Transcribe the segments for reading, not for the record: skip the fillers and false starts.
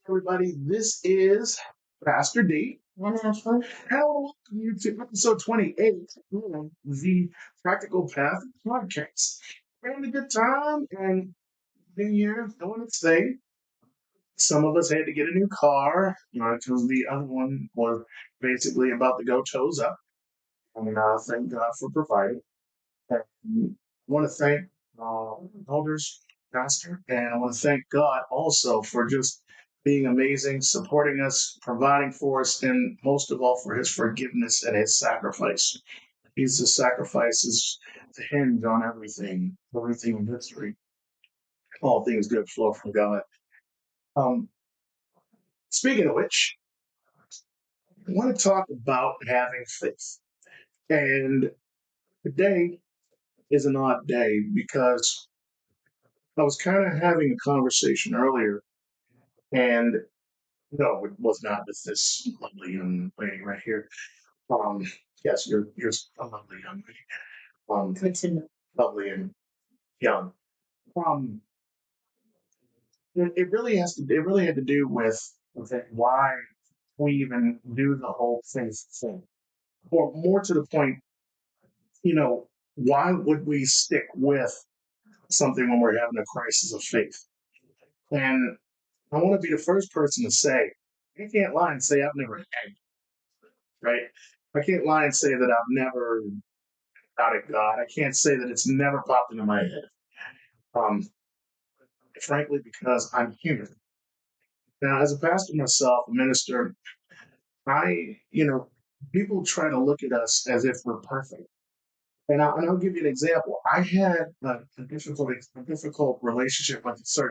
Everybody, this is Pastor D. And Ashley. And I want to welcome you to episode 28 of the Practical Path podcast. We're having a good time, and New Year's doing its thing. Some of us had to get a new car because the other one was basically about to go toes up. And thank God for providing. And I want to thank elders, pastor, and I want to thank God also for just being amazing, supporting us, providing for us, and most of all for his forgiveness and his sacrifice. Jesus' sacrifice is the hinge on everything in history. All things good flow from God. Um, Speaking of which, I want to talk about having faith. And today is an odd day because I was kind of having a conversation earlier, and no, it was not with this lovely young lady right here. Um, yes, you're a lovely young lady. Good to know. Lovely and young. Um, it really it really had to do with why we even do the whole faith thing, or more to the point, why would we stick with something when we're having a crisis of faith? And I want to be the first person to say, I can't lie and say I've never had it, right? I can't lie and say that I've never doubted God. I can't say that it's never popped into my head. Um, Frankly, because I'm human. Now, as a pastor myself, a minister, people try to look at us as if we're perfect. And I'll give you an example. I had a difficult relationship with a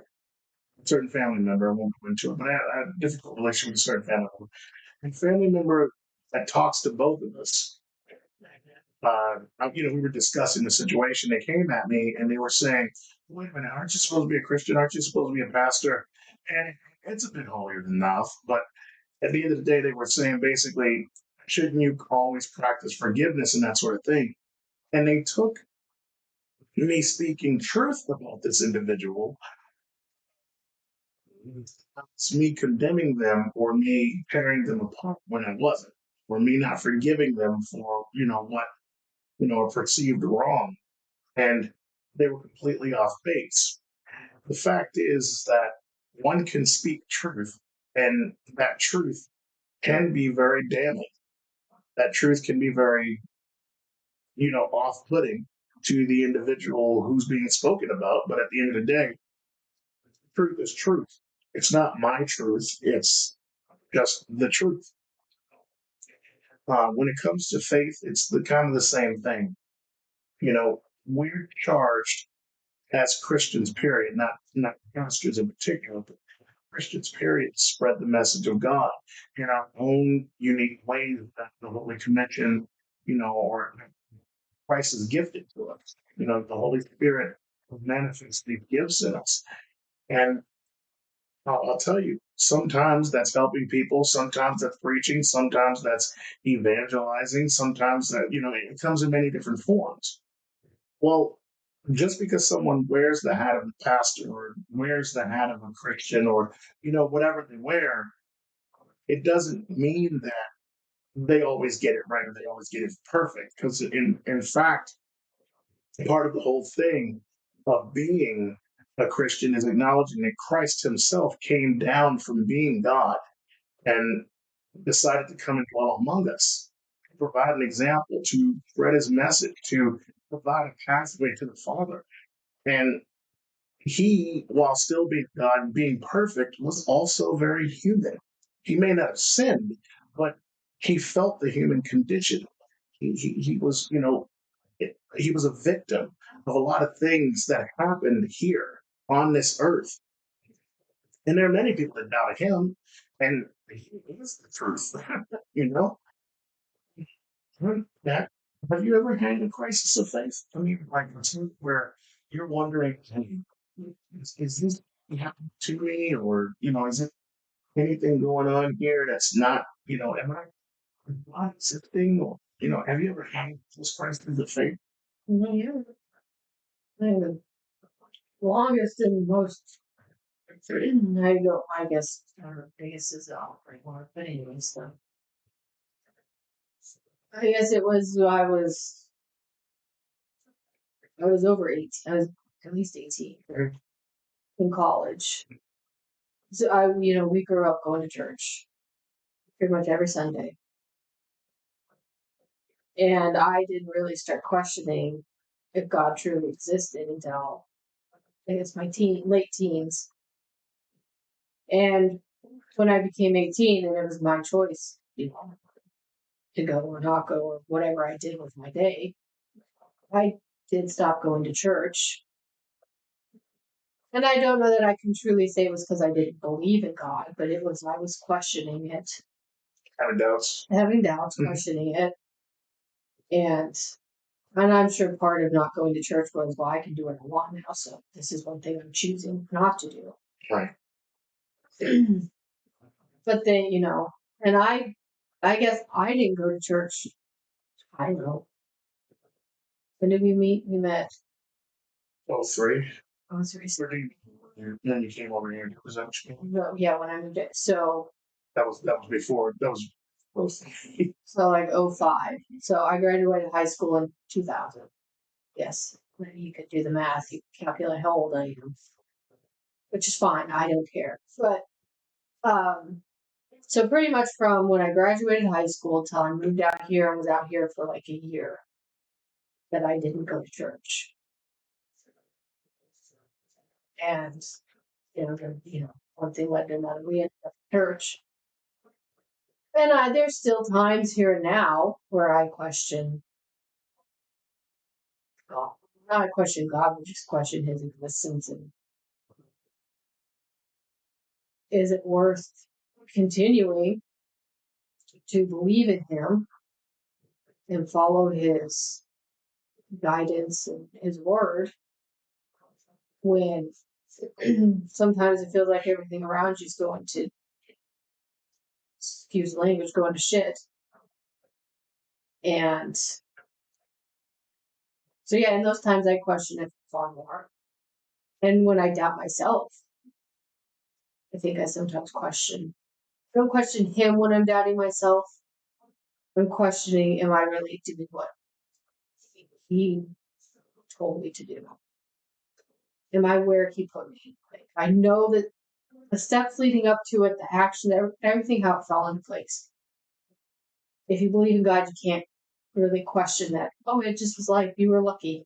certain family member. I won't go into it, but I had a difficult relationship with a certain family member. And family member that talks to both of us. We were discussing the situation. They came at me and they were saying, "Wait a minute, aren't you supposed to be a Christian? Aren't you supposed to be a pastor?" And it's a bit holier than thou. But at the end of the day, they were saying basically, shouldn't you always practice forgiveness and that sort of thing? And they took me speaking truth about this individual, it's me condemning them or me tearing them apart when I wasn't, or me not forgiving them for what a perceived wrong, and they were completely off base. The fact is that one can speak truth, and that truth can be very damning. That truth can be very, off-putting to the individual who's being spoken about. But at the end of the day, truth is truth. It's not my truth. It's just the truth. When it comes to faith, it's the kind of the same thing. We're charged as Christians, period, not pastors in particular, but Christians, period, spread the message of God in our own unique ways that the Holy Commission, or Christ has gifted to us. The Holy Spirit manifests these gifts in us. And I'll tell you, sometimes that's helping people, sometimes that's preaching, sometimes that's evangelizing, sometimes that, it comes in many different forms. Well, just because someone wears the hat of a pastor or wears the hat of a Christian or, whatever they wear, it doesn't mean that they always get it right or they always get it perfect. Because in fact, part of the whole thing of being a Christian is acknowledging that Christ himself came down from being God and decided to come and dwell among us, to provide an example, to spread his message, to provide a pathway to the Father. And he, while still being God and being perfect, was also very human. He may not have sinned, but he felt the human condition. He was, he was a victim of a lot of things that happened here on this earth. And there are many people that doubt him, and he is the truth. you know, that have you ever had a crisis of faith? I mean, like where you're wondering, hey, is this happening to me, or is it anything going on here that's not, am I not existing, or have you ever had this crisis of faith? Yeah. The longest and most I guess, is the operating word, but anyways, so. I guess it was, I was over 18, I was at least 18 in college. So we grew up going to church pretty much every Sunday. And I didn't really start questioning if God truly existed until I guess my late teens. And when I became 18 and it was my choice, to go or not go or whatever I did with my day, I did stop going to church. And I don't know that I can truly say it was because I didn't believe in God, but I was questioning it. Having doubts, questioning it. And I'm sure part of not going to church was, well, I can do what I want now, so this is one thing I'm choosing not to do. Right. But then, and I guess I didn't go to church. I don't know. When did we meet? We met. 03. Oh, seriously. Then you came over here. Was that what you came? No, yeah, when I moved it. So that was before. That was. So like 05. So I graduated high school in 2000. Yes. You could do the math. You could calculate how old I am. Which is fine. I don't care. But so pretty much from when I graduated high school till I moved out here, I was out here for like a year that I didn't go to church. And one thing led to another. We ended up at church. And there's still times here and now where I question God. Not question God, but just question his existence. And is it worth continuing to believe in him and follow his guidance and his word when sometimes it feels like everything around you is going to, excuse the language, going to shit. And so, yeah, in those times I question it far more. And when I doubt myself, I think I sometimes question. I don't question him when I'm doubting myself. I'm questioning, am I really doing what he told me to do? Am I where he put me? Like, I know that the steps leading up to it, the action, everything, how it fell into place. If you believe in God, you can't really question that. Oh, it just was like you were lucky.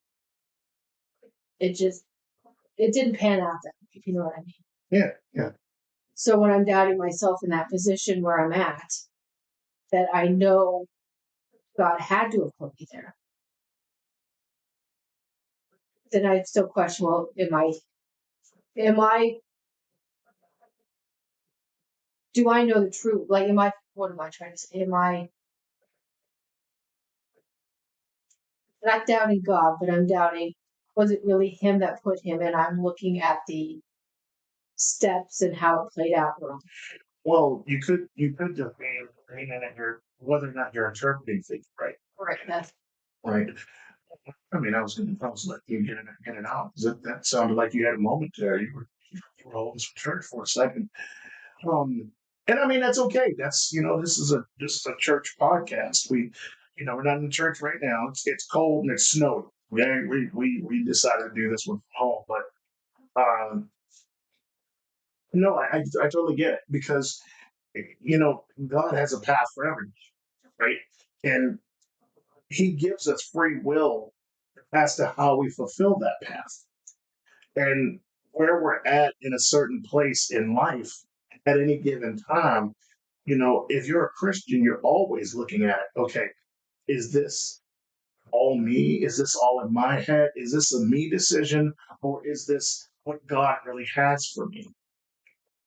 It didn't pan out that way, if you know what I mean. Yeah, yeah. So when I'm doubting myself in that position where I'm at, that I know God had to have put me there, then I still question, well, do I know the truth? Like, what am I trying to say? Am I not doubting God, but I'm doubting, was it really him that put him? And I'm looking at the steps and how it played out wrong. Well, you could define meaning at whether or not you're interpreting things right. Right. That's right. I mean, I was letting you get it out. That sounded like you had a moment there. You were holding some church for a second. And I mean that's okay. That's this is a church podcast. We're not in the church right now. It's cold and it's snowing. We decided to do this one from home, but no, I totally get it because God has a path for everyone, right? And He gives us free will as to how we fulfill that path. And where we're at in a certain place in life at any given time, if you're a Christian, you're always looking at, okay, is this all me? Is this all in my head? Is this a me decision? Or is this what God really has for me?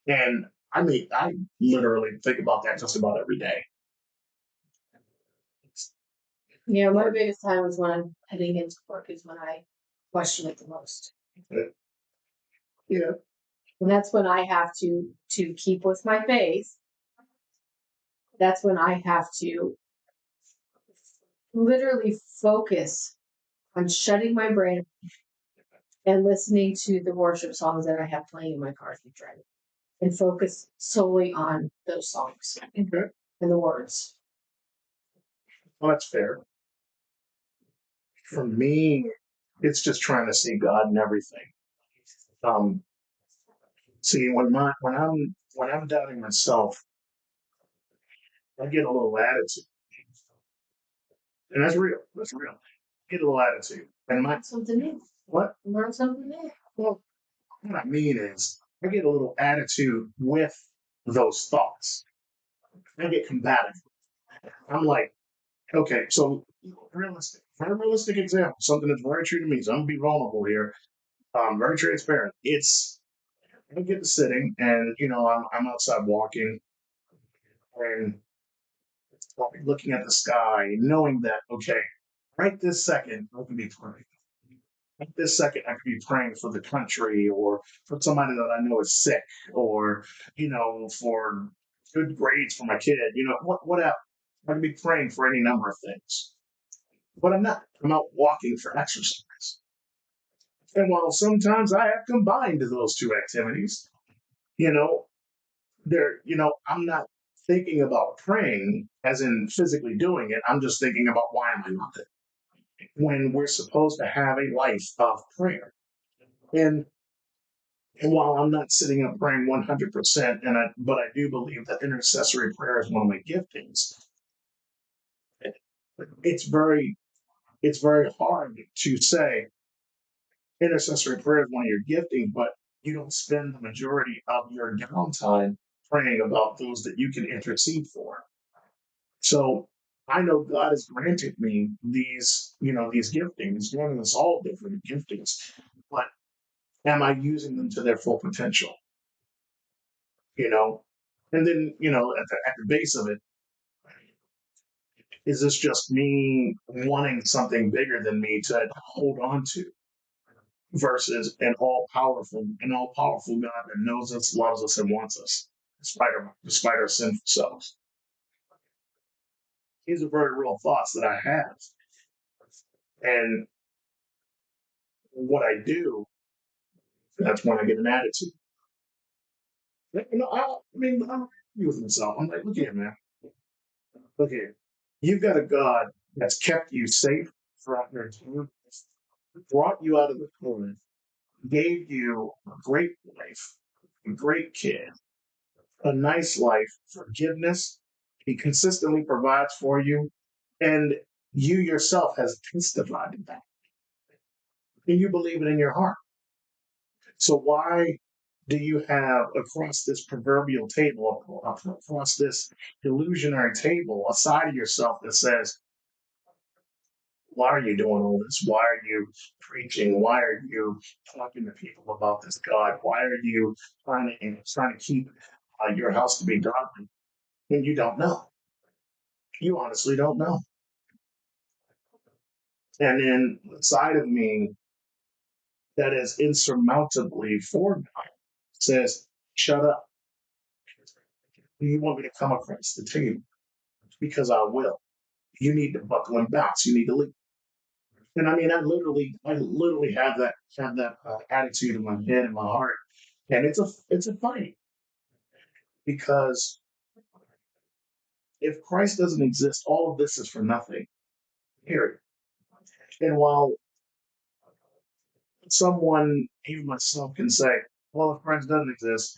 And I mean, I literally think about that just about every day. Yeah, my biggest time is when I'm heading into work is when I question it the most. Yeah. And that's when I have to keep with my faith. That's when I have to literally focus on shutting my brain and listening to the worship songs that I have playing in my car as I'm driving, and focus solely on those songs Okay. and the words. Well, that's fair. For me, it's just trying to see God in everything. Um, See, when I'm doubting myself, I get a little attitude, and that's real. That's real. I get a little attitude, and my Learn something new. what? Learn something new. Well, what I mean is, I get a little attitude with those thoughts. I get combative. I'm like, okay, so realistic, very realistic example, something that's very true to me. So I'm gonna be vulnerable here. Very transparent. It's I get to sitting, and I'm outside walking, and looking at the sky, knowing that, okay, right this second, I can be praying. Right this second, I could be praying for the country or for somebody that I know is sick or, for good grades for my kid, whatever. I can be praying for any number of things. But I'm not. I'm out walking for exercise. And while sometimes I have combined those two activities, you know, I'm not thinking about praying as in physically doing it. I'm just thinking about why am I not there? When we're supposed to have a life of prayer. And and while I'm not sitting up praying 100%, but I do believe that intercessory prayer is one of my giftings. It's very it's very hard to say intercessory prayer is one of your giftings, but you don't spend the majority of your downtime praying about those that you can intercede for. So I know God has granted me these giftings, granted us all different giftings, but am I using them to their full potential? You know, and then at the base of it, is this just me wanting something bigger than me to hold on to versus an all powerful God that knows us, loves us, and wants us despite our sinful selves? These are very real thoughts that I have, and what I do, that's when I get an attitude. I'm with myself. I'm like, look here, man. Look here. You've got a God that's kept you safe throughout your time, brought you out of the corner, gave you a great life, a great kid, a nice life, forgiveness. He consistently provides for you, and you yourself has testified to that, and you believe it in your heart. So why do you have across this proverbial table, across this illusionary table, a side of yourself that says, why are you doing all this? Why are you preaching? Why are you talking to people about this God? Why are you trying to keep your house to be godly? And you don't know. You honestly don't know. And then the side of me that is insurmountably for God says, shut up. You want me to come across the table because I will. You need to buckle and bounce. You need to leave. And I mean, I literally have that attitude in my head and my heart, and it's a fight because if Christ doesn't exist, all of this is for nothing. Period. And while someone, even myself, can say, "Well, if Christ doesn't exist,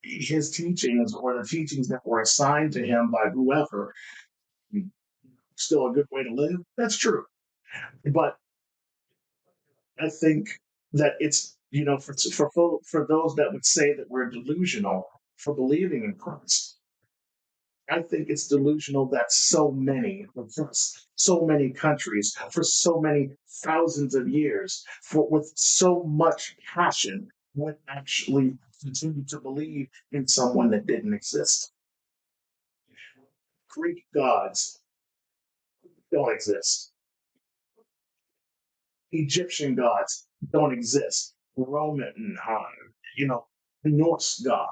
his teachings or the teachings that were assigned to him by whoever, still a good way to live," that's true. But I think that it's for those that would say that we're delusional for believing in Christ. I think it's delusional that so many across so many countries for so many thousands of years, with so much passion, would actually continue to believe in someone that didn't exist. Greek gods don't exist. Egyptian gods don't exist. Roman, Norse god.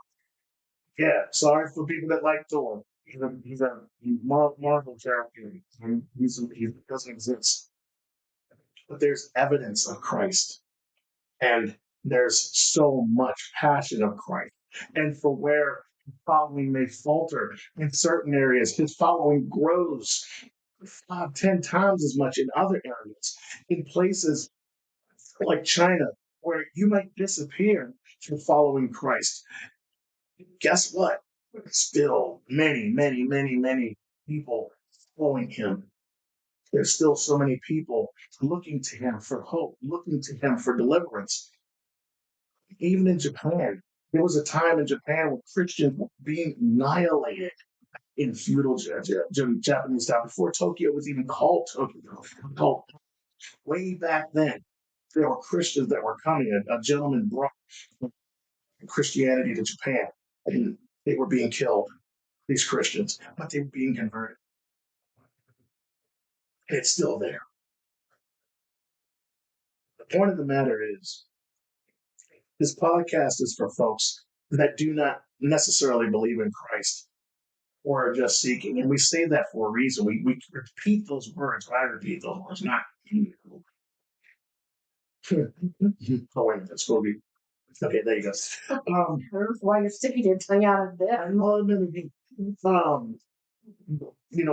Yeah, sorry for people that like Thor. He's a Marvel character, and he doesn't exist. But there's evidence of Christ. And there's so much passion of Christ. And for where following may falter in certain areas, his following grows 10 times as much in other areas. In places like China, where you might disappear from following Christ, guess what? Still many, many, many, many people following him. There's still so many people looking to him for hope, looking to him for deliverance. Even in Japan, there was a time in Japan where Christians were being annihilated in feudal Japanese time before Tokyo was even called Tokyo. Called way back then, there were Christians that were coming. A gentleman brought Christianity to Japan, and they were being killed. These Christians, but they were being converted. And it's still there. The point of the matter is, this podcast is for folks that do not necessarily believe in Christ or are just seeking. And we say that for a reason. We repeat those words. I repeat those words, not you. Oh, wait, that's going to be. Okay, there you go. I don't know why you're sticking your tongue out of this.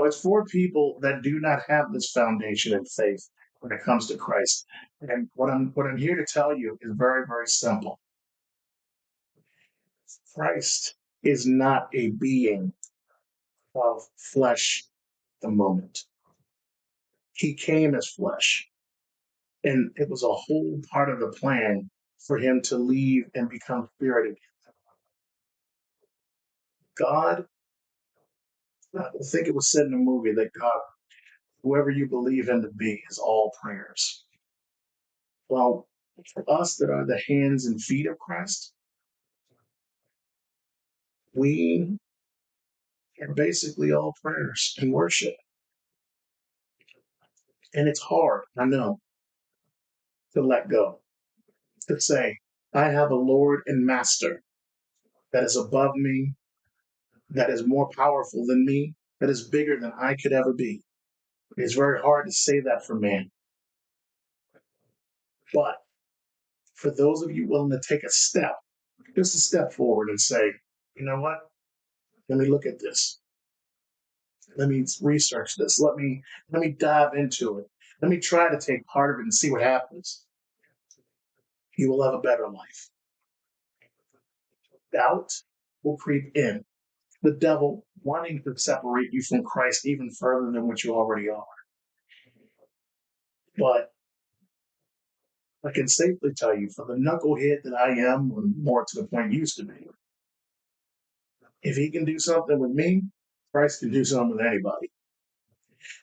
It's for people that do not have this foundation in faith when it comes to Christ. And what I'm here to tell you is very, very simple. Christ is not a being of flesh at the moment. He came as flesh. And it was a whole part of the plan for him to leave and become spirit again. God, I think it was said in the movie that God, whoever you believe him to be, is all prayers. Well, for us that are the hands and feet of Christ, we are basically all prayers and worship. And it's hard, I know, to let go, to say, I have a Lord and Master that is above me, that is more powerful than me, that is bigger than I could ever be. It's very hard to say that for man. But for those of you willing to take a step, just a step forward and say, you know what? Let me look at this. Let me research this. Let me dive into it. Let me try to take part of it and see what happens. You will have a better life. Doubt will creep in. The devil wanting to separate you from Christ even further than what you already are. But I can safely tell you, for the knucklehead that I am, or more to the point used to be, if he can do something with me, Christ can do something with anybody.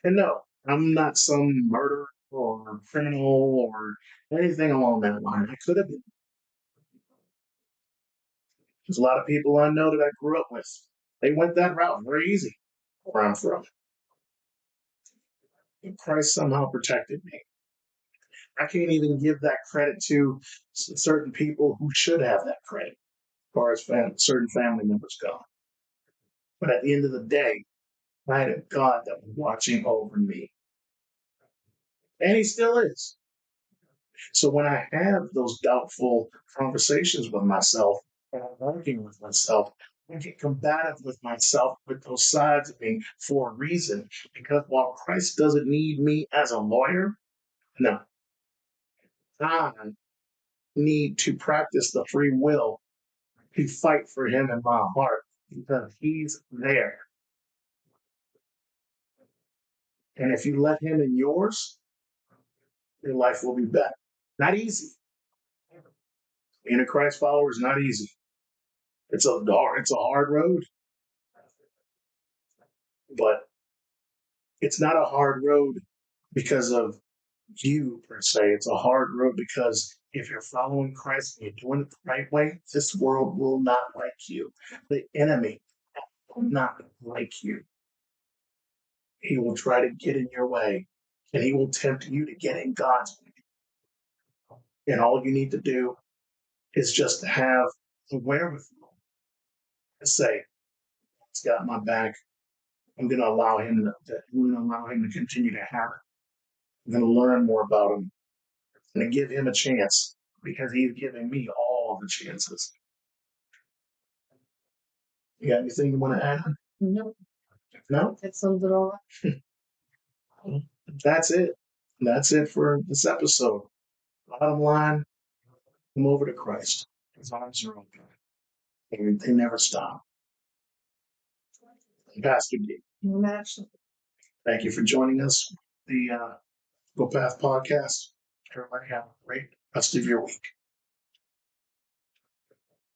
And no, I'm not some murderer or criminal or anything along that line. I could have been. There's a lot of people I know that I grew up with. They went that route very easy where I'm from. And Christ somehow protected me. I can't even give that credit to certain people who should have that credit, as far as certain family members go. But at the end of the day, I had a God that was watching over me. And he still is. So when I have those doubtful conversations with myself, and I'm working with myself, I get combative with myself with those sides of me for a reason. Because while Christ doesn't need me as a lawyer, no, I need to practice the free will to fight for him in my heart because he's there. And if you let him in yours, your life will be better. Not easy. Being a Christ follower is not easy. It's a hard road, but it's not a hard road because of you per se. It's a hard road because if you're following Christ and you're doing it the right way, this world will not like you. The enemy will not like you. He will try to get in your way and he will tempt you to get in God's way. And all you need to do is just to have the wherewithal to say, He's got my back. I'm going to allow him to continue to have it. I'm going to learn more about him. I'm going to give him a chance. because he's giving me all the chances. You got anything you want to add? Nope, No? that sums it all up. That's it. That's it for this episode. Bottom line, come over to Christ. His arms are open. They never stop. Pastor D, Actually. thank you for joining us. The Go Path podcast. Everybody have a great rest of your week.